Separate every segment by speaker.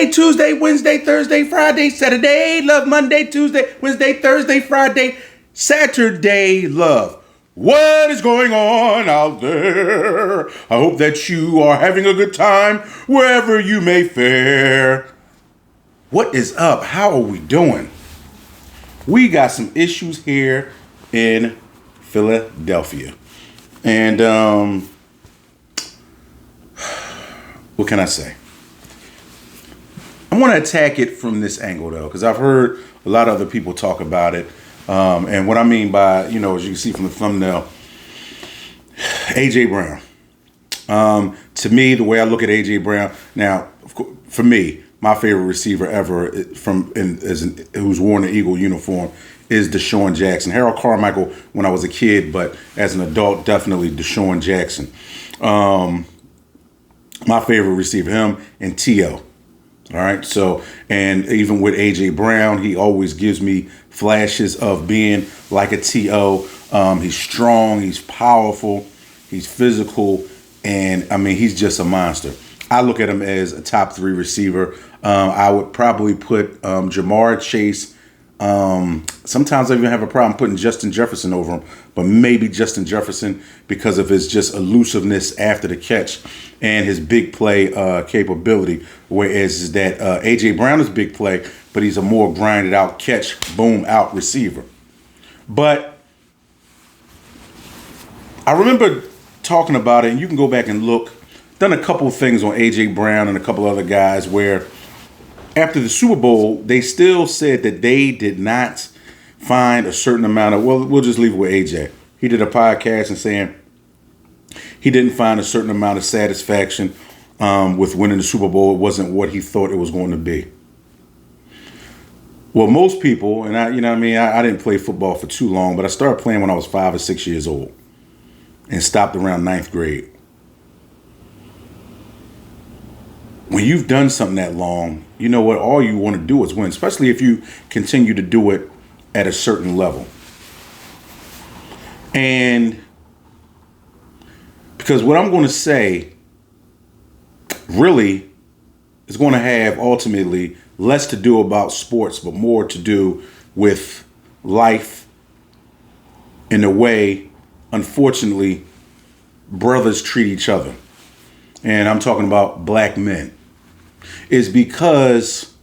Speaker 1: Tuesday, Wednesday, Thursday, Friday, Saturday, love, Monday, Tuesday, Wednesday, Thursday, Friday, Saturday, love. What is going on out there? I hope that you are having a good time wherever you may fare. What is up? How are we doing? We got some issues here in Philadelphia. And what can I say? I want to attack it from this angle, though, because I've heard a lot of other people talk about it. And what I mean by, as you can see from the thumbnail, A.J. Brown. To me, the way I look at A.J. Brown, now, for me, my favorite receiver ever who's worn the Eagle uniform is Deshaun Jackson. Harold Carmichael when I was a kid, but as an adult, definitely Deshaun Jackson. My favorite receiver, him and T.O. All right. So, and even with A.J. Brown, he always gives me flashes of being like a T.O. He's strong. He's powerful. He's physical. And, I mean, he's just a monster. I look at him as a top 3 receiver. I would probably put Jamar Chase. Sometimes I even have a problem putting Justin Jefferson over him, but maybe Justin Jefferson because of his just elusiveness after the catch and his big play capability. Whereas is that A.J. Brown is big play, but he's a more grinded out catch, boom, out receiver. But I remember talking about it, and you can go back and look. Done a couple of things on A.J. Brown and a couple other guys where after the Super Bowl, they still said that they did not find a certain amount of, well, we'll just leave it with A.J. He did a podcast and saying he didn't find a certain amount of satisfaction with winning the Super Bowl. It wasn't what he thought it was going to be. Well, most people, and I didn't play football for too long, but I started playing when I was 5 or 6 years old and stopped around 9th grade. When you've done something that long, you know what? All you want to do is win, especially if you continue to do it at a certain level. And because what I'm going to say really is going to have ultimately less to do about sports, but more to do with life in the way, unfortunately, brothers treat each other. And I'm talking about black men. Is because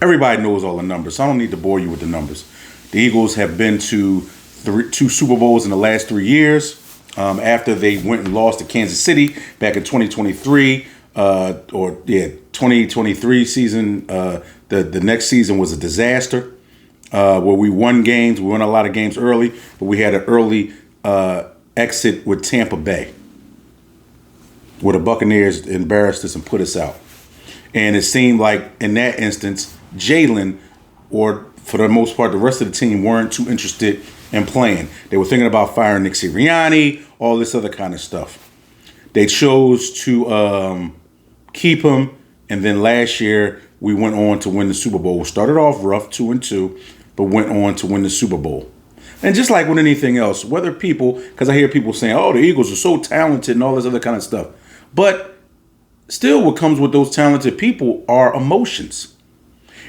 Speaker 1: everybody knows all the numbers, so I don't need to bore you with the numbers. The Eagles have been to 2 Super Bowls in the last 3 years. After they went and lost to Kansas City back in 2023, 2023 season. The next season was a disaster where we won games. We won a lot of games early, but we had an early exit with Tampa Bay, where the Buccaneers embarrassed us and put us out. And it seemed like in that instance, Jalen, or for the most part, the rest of the team weren't too interested in playing. They were thinking about firing Nick Sirianni, all this other kind of stuff. They chose to keep him. And then last year, we went on to win the Super Bowl. We started off rough, 2-2, but went on to win the Super Bowl. And just like with anything else, whether people, because I hear people saying, oh, the Eagles are so talented and all this other kind of stuff. But still what comes with those talented people are emotions.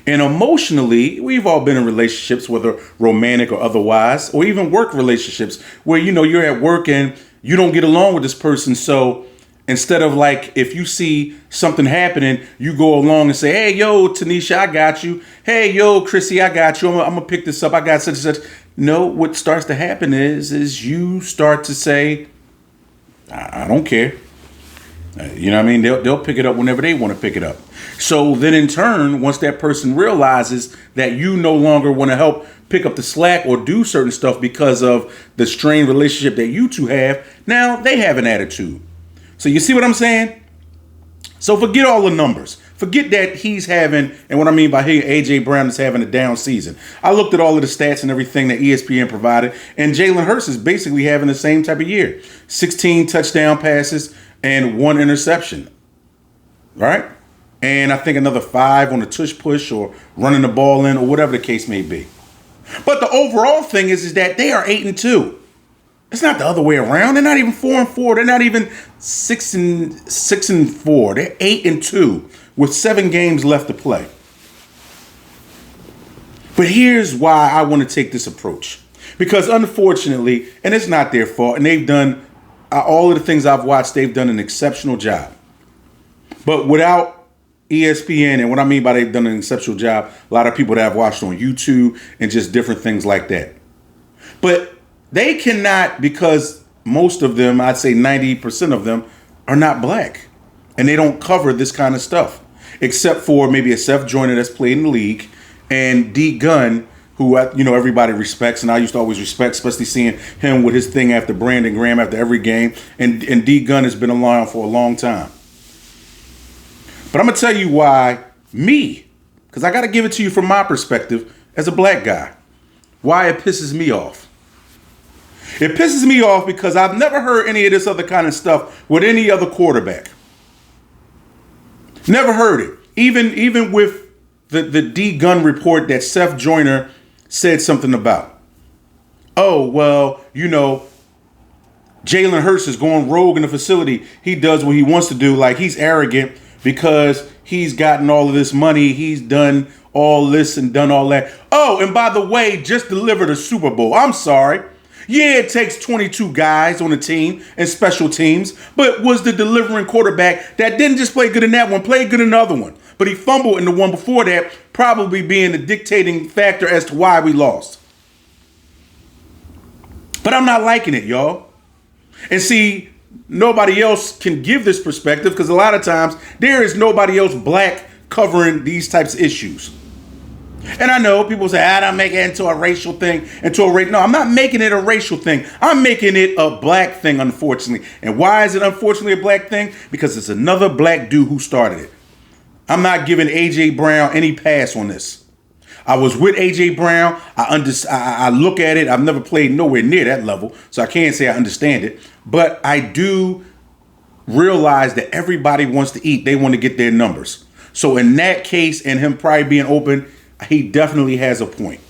Speaker 1: And emotionally, we've all been in relationships, whether romantic or otherwise, or even work relationships where, you're at work and you don't get along with this person. So instead of like, if you see something happening, you go along and say, hey, yo, Tanisha, I got you. Hey, yo, Chrissy, I got you. I'm going to pick this up. I got such and such. No, what starts to happen is you start to say, I don't care. You know what I mean? They'll pick it up whenever they want to pick it up. So then in turn, once that person realizes that you no longer want to help pick up the slack or do certain stuff because of the strained relationship that you two have, now they have an attitude. So you see what I'm saying? So forget all the numbers. Forget that he's having, and what I mean by here, A.J. Brown is having a down season. I looked at all of the stats and everything that ESPN provided, and Jalen Hurts is basically having the same type of year. 16 touchdown passes and 1 interception. Right? And I think another 5 on the tush push or running the ball in or whatever the case may be. But the overall thing is that they are 8-2. It's not the other way around. They're not even 4-4. They're not even 6-4. They're 8-2 with 7 games left to play. But here's why I want to take this approach. Because unfortunately, and it's not their fault, and they've done all of the things I've watched, they've done an exceptional job. But without ESPN, and what I mean by they've done an exceptional job, a lot of people that I've watched on YouTube and just different things like that. But they cannot, because most of them, I'd say 90% of them, are not black. And they don't cover this kind of stuff. Except for maybe a Seth Joyner that's played in the league, and D Gunn, who everybody respects, and I used to always respect, especially seeing him with his thing after Brandon Graham after every game. And D Gunn has been around for a long time. But I'm going to tell you why because I got to give it to you from my perspective as a black guy, why it pisses me off. It pisses me off because I've never heard any of this other kind of stuff with any other quarterback. Never heard it. Even with the D Gunn report that Seth Joyner said something about. Oh, well, Jalen Hurts is going rogue in the facility. He does what he wants to do. Like, he's arrogant because he's gotten all of this money. He's done all this and done all that. Oh, and by the way, just delivered a Super Bowl. I'm sorry. Yeah, it takes 22 guys on the team and special teams, but was the delivering quarterback that didn't just play good in that one, played good in another one. But he fumbled in the one before that, probably being the dictating factor as to why we lost. But I'm not liking it, y'all. And see, nobody else can give this perspective because a lot of times there is nobody else black covering these types of issues. And I know people say, I don't make it into a racial thing, No, I'm not making it a racial thing. I'm making it a black thing, unfortunately. And why is it unfortunately a black thing? Because it's another black dude who started it. I'm not giving A.J. Brown any pass on this. I was with A.J. Brown. I look at it. I've never played nowhere near that level, so I can't say I understand it. But I do realize that everybody wants to eat. They want to get their numbers. So in that case, and him probably being open, he definitely has a point.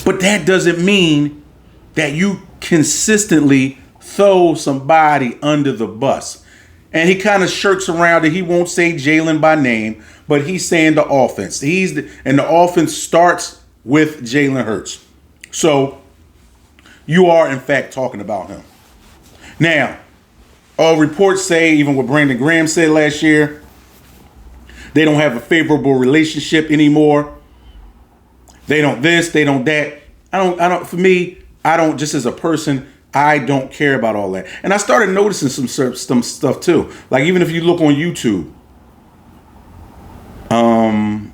Speaker 1: But that doesn't mean that you consistently throw somebody under the bus. And he kind of shirks around it. He won't say Jalen by name, but he's saying the offense. And the offense starts with Jalen Hurts. So you are, in fact, talking about him. Now, all reports say, even what Brandon Graham said last year, they don't have a favorable relationship anymore. They don't this, they don't that. For me, just as a person, I don't care about all that. And I started noticing some stuff too. Like, even if you look on YouTube, and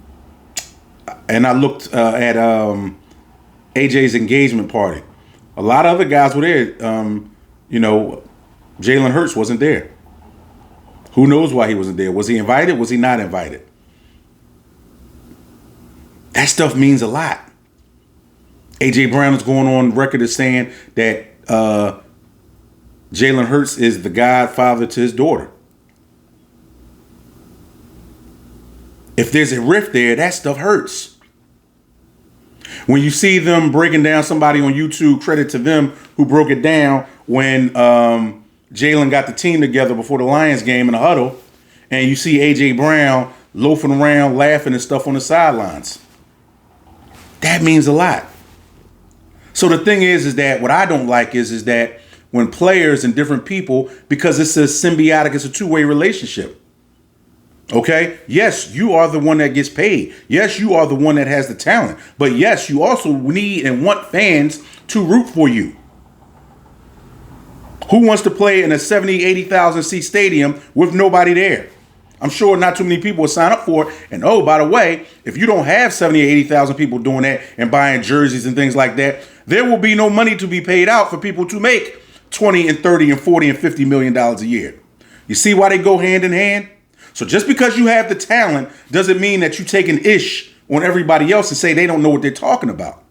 Speaker 1: I looked at AJ's engagement party. A lot of other guys were there. Jalen Hurts wasn't there. Who knows why he wasn't there? Was he invited? Was he not invited? That stuff means a lot. A.J. Brown is going on record as saying that Jalen Hurts is the godfather to his daughter. If there's a rift there, that stuff hurts. When you see them breaking down somebody on YouTube, credit to them who broke it down when Jalen got the team together before the Lions game in a huddle, and you see A.J. Brown loafing around, laughing and stuff on the sidelines. That means a lot. So the thing is that what I don't like is that when players and different people, because it's a symbiotic, it's a two-way relationship. Okay? Yes, you are the one that gets paid. Yes, you are the one that has the talent. But yes, you also need and want fans to root for you. Who wants to play in a 70, 80,000 seat stadium with nobody there? I'm sure not too many people will sign up for it. And oh, by the way, if you don't have 70 or 80,000 people doing that and buying jerseys and things like that, there will be no money to be paid out for people to make 20 and 30 and 40 and $50 million a year. You see why they go hand in hand? So just because you have the talent doesn't mean that you take an ish on everybody else and say they don't know what they're talking about.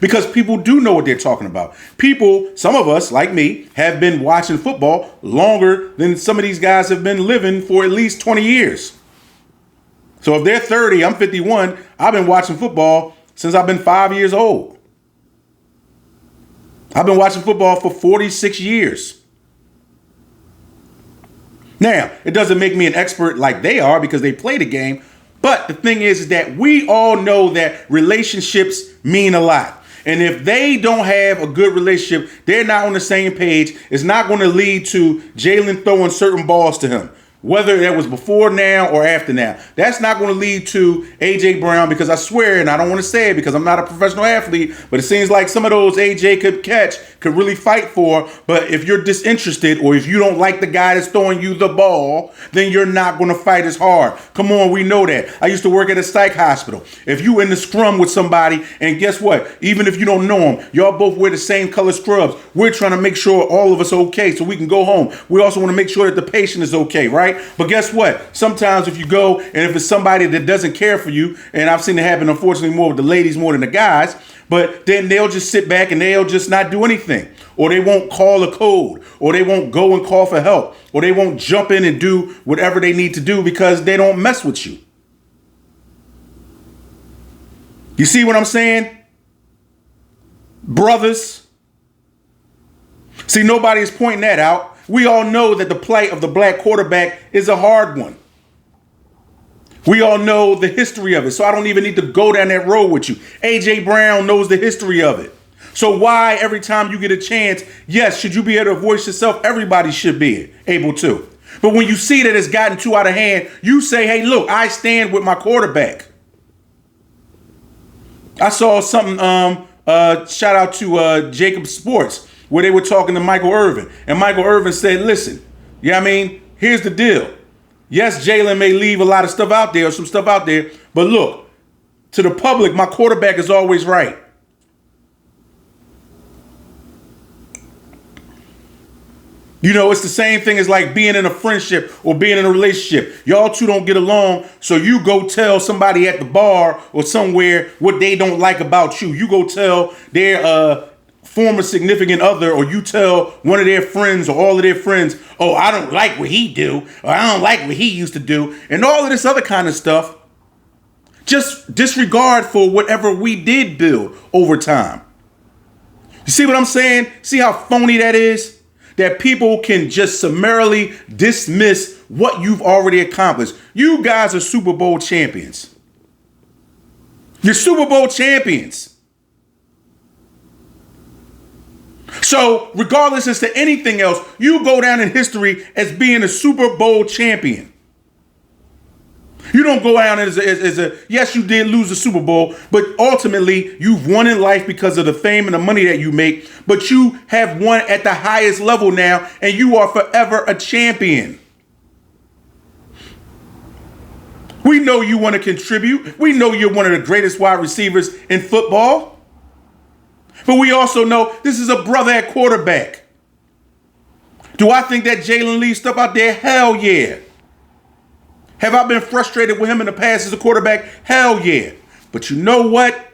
Speaker 1: Because people do know what they're talking about. People, some of us, like me, have been watching football longer than some of these guys have been living for at least 20 years. So if they're 30, I'm 51, I've been watching football since I've been 5 years old. I've been watching football for 46 years. Now, it doesn't make me an expert like they are because they play the game. But the thing is that we all know that relationships mean a lot. And if they don't have a good relationship, they're not on the same page, it's not going to lead to Jalen throwing certain balls to him. Whether that was before now or after now. That's not going to lead to A.J. Brown because I swear, and I don't want to say it because I'm not a professional athlete, but it seems like some of those A.J. could catch, could really fight for. But if you're disinterested or if you don't like the guy that's throwing you the ball, then you're not going to fight as hard. Come on, we know that. I used to work at a psych hospital. If you in the scrum with somebody, and guess what? Even if you don't know them, y'all both wear the same color scrubs. We're trying to make sure all of us are okay so we can go home. We also want to make sure that the patient is okay, right? But guess what? Sometimes if you go and if it's somebody that doesn't care for you, and I've seen it happen unfortunately more with the ladies more than the guys, but then they'll just sit back and they'll just not do anything. Or they won't call a code, or they won't go and call for help, or they won't jump in and do whatever they need to do because they don't mess with you. You see what I'm saying? Brothers. See, nobody is pointing that out. We all know that the plight of the black quarterback is a hard one. We all know the history of it, so I don't even need to go down that road with you. A.J. Brown knows the history of it. So why every time you get a chance, yes, should you be able to voice yourself? Everybody should be able to. But when you see that it's gotten too out of hand, you say, hey, look, I stand with my quarterback. I saw something, shout out to Jacob Sports, where they were talking to Michael Irvin. And Michael Irvin said, listen, here's the deal. Yes, Jalen may leave a lot of stuff out there or some stuff out there, but look, to the public, my quarterback is always right. You know, it's the same thing as like being in a friendship or being in a relationship. Y'all two don't get along, so you go tell somebody at the bar or somewhere what they don't like about you. You go tell their former significant other, or you tell one of their friends or all of their friends, oh, I don't like what he do, or I don't like what he used to do, and all of this other kind of stuff. Just disregard for whatever we did build over time. You see what I'm saying? See how phony that is? That people can just summarily dismiss what you've already accomplished. You guys are Super Bowl champions. You're Super Bowl champions. So regardless as to anything else, you go down in history as being a Super Bowl champion. You don't go down as a yes, you did lose the Super Bowl, but ultimately you've won in life because of the fame and the money that you make, but you have won at the highest level now, and you are forever a champion. We know you want to contribute. We know you're one of the greatest wide receivers in football. But we also know this is a brother at quarterback. Do I think that Jalen leaves stuff out there? Hell yeah. Have I been frustrated with him in the past as a quarterback? Hell yeah. But you know what?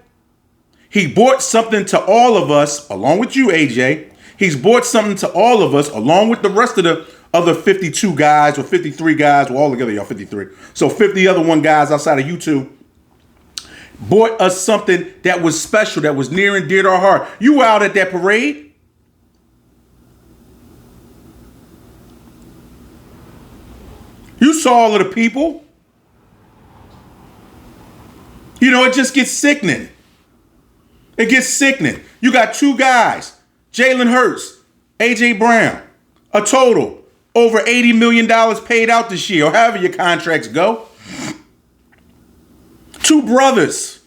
Speaker 1: He brought something to all of us, along with you, AJ. He's brought something to all of us, along with the rest of the other 52 guys or 53 guys. Well, all together, y'all 53. So 50 other one guys outside of you two. Brought us something that was special, that was near and dear to our heart. You were out at that parade. You saw all of the people. You know, it just gets sickening. It gets sickening. You got two guys, Jalen Hurts, A.J. Brown, a total over $80 million paid out this year, or however your contracts go. Two brothers,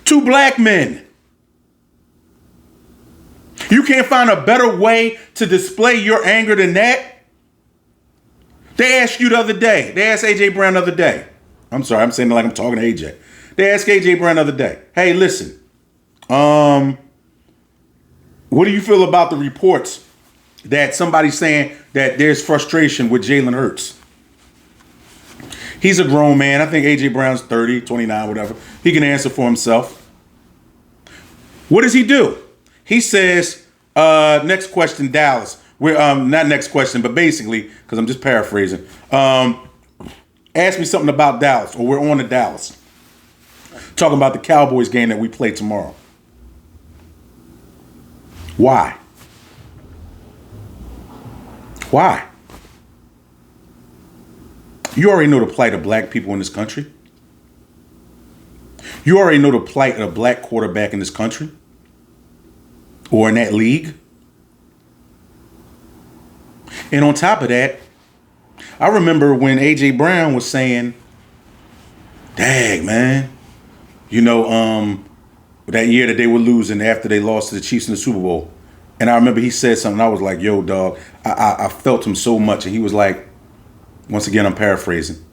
Speaker 1: two black men. You can't find a better way to display your anger than that. They asked you the other day. They asked A.J. Brown the other day. I'm sorry, I'm saying it like I'm talking to A.J. They asked A.J. Brown the other day. Hey, listen. What do you feel about the reports that somebody's saying that there's frustration with Jalen Hurts? He's a grown man. I think A.J. Brown's 30, 29, whatever. He can answer for himself. What does he do? He says, next question, Dallas. We're not next question, but basically, because I'm just paraphrasing. Ask me something about Dallas, or we're on to Dallas. Talking about the Cowboys game that we play tomorrow. Why? Why? You already know the plight of black people in this country. You already know the plight of a black quarterback in this country or in that league. And on top of that, I remember when A.J. Brown was saying, dang, man, that year that they were losing after they lost to the Chiefs in the Super Bowl. And I remember he said something. I was like, yo, dog, I felt him so much. And he was like, once again, I'm paraphrasing.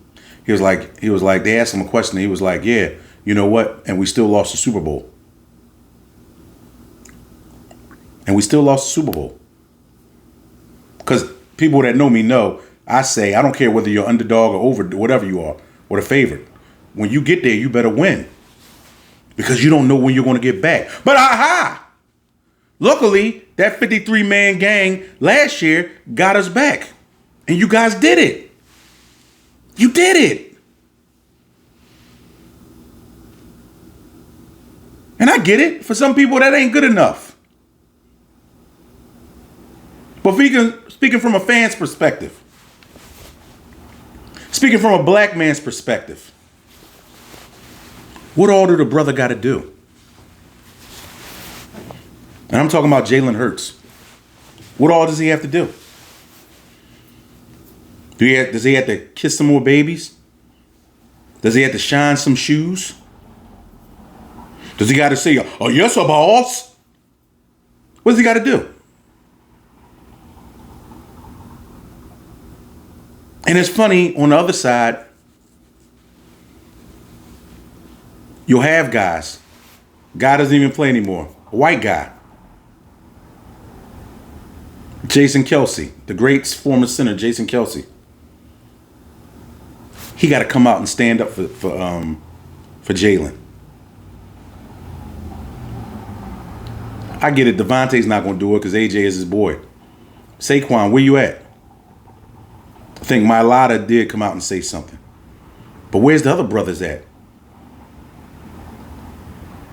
Speaker 1: He was like, they asked him a question. And he was like, yeah, you know what? And we still lost the Super Bowl. And we still lost the Super Bowl. Because people that know me know, I say, I don't care whether you're underdog or over, whatever you are, or the favorite. When you get there, you better win. Because you don't know when you're going to get back. But luckily, that 53-man gang last year got us back. And you guys did it. You did it. And I get it. For some people, that ain't good enough. But speaking from a fan's perspective, speaking from a black man's perspective, what all do the brother got to do? And I'm talking about Jalen Hurts. What all does he have to do? Does he have to kiss some more babies? Does he have to shine some shoes? Does he got to say, oh, yes, sir, boss? What does he got to do? And it's funny, on the other side, you'll have guys. Guy doesn't even play anymore. A white guy. Jason Kelce, the great former center, Jason Kelce. He got to come out and stand up for Jalen. I get it. Devontae's not going to do it because AJ is his boy. Saquon, where you at? I think Mailata did come out and say something. But where's the other brothers at?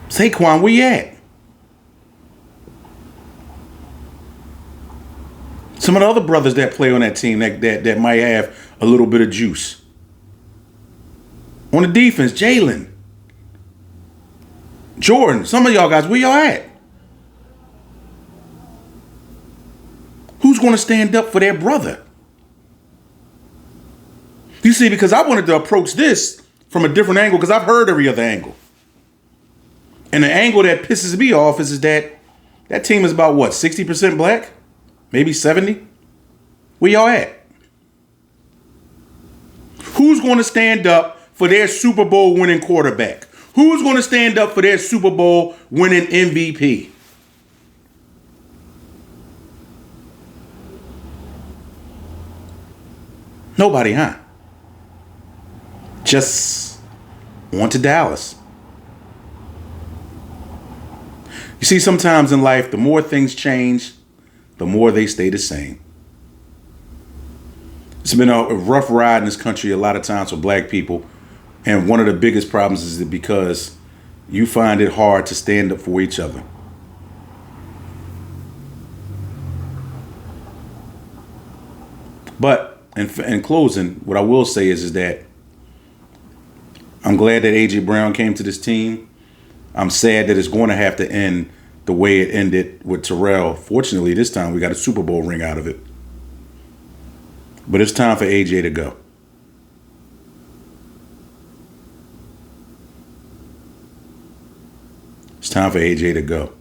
Speaker 1: Saquon, where you at? Some of the other brothers that play on that team that might have a little bit of juice. On the defense, Jalen. Jordan, some of y'all guys, where y'all at? Who's going to stand up for their brother? You see, because I wanted to approach this from a different angle because I've heard every other angle. And the angle that pisses me off is that team is about what, 60% black? Maybe 70? Where y'all at? Who's going to stand up for their Super Bowl winning quarterback? Who's going to stand up for their Super Bowl winning MVP? Nobody, huh? Just on to Dallas. You see, sometimes in life, the more things change, the more they stay the same. It's been a rough ride in this country a lot of times for black people. And one of the biggest problems is that because you find it hard to stand up for each other. But in closing, what I will say is that I'm glad that A.J. Brown came to this team. I'm sad that it's going to have to end the way it ended with Terrell. Fortunately, this time we got a Super Bowl ring out of it. But it's time for A.J. to go. It's time for A.J. to go.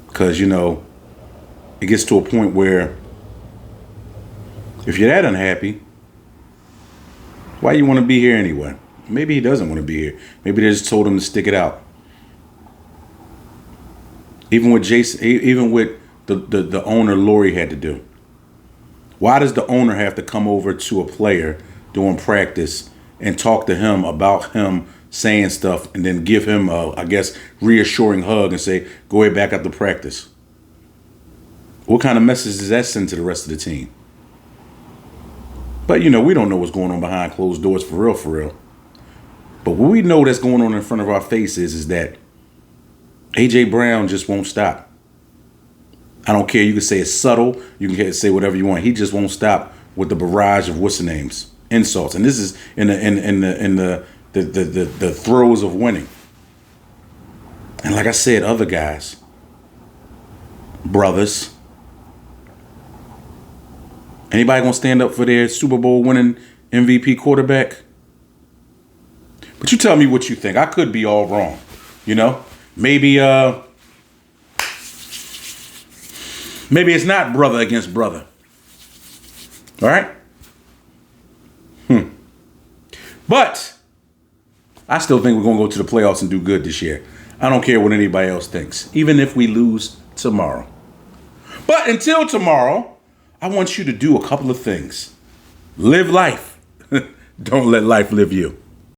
Speaker 1: Because, it gets to a point where if you're that unhappy, why you want to be here anyway? Maybe he doesn't want to be here. Maybe they just told him to stick it out. Even with Jason, even with the owner, Lori had to do. Why does the owner have to come over to a player during practice and talk to him about him saying stuff and then give him a, I guess, reassuring hug and say, go ahead back up to practice? What kind of message does that send to the rest of the team? But, we don't know what's going on behind closed doors for real. But what we know that's going on in front of our faces is that A.J. Brown just won't stop. I don't care. You can say it's subtle. You can say whatever you want. He just won't stop with the barrage of what's the names, insults, and this is in the throes of winning. And like I said, other guys, brothers, anybody gonna stand up for their Super Bowl winning MVP quarterback? But you tell me what you think. I could be all wrong. You know, maybe it's not brother against brother. All right. But I still think we're gonna go to the playoffs and do good this year. I don't care what anybody else thinks, even if we lose tomorrow. But until tomorrow, I want you to do a couple of things. Live life. Don't let life live you.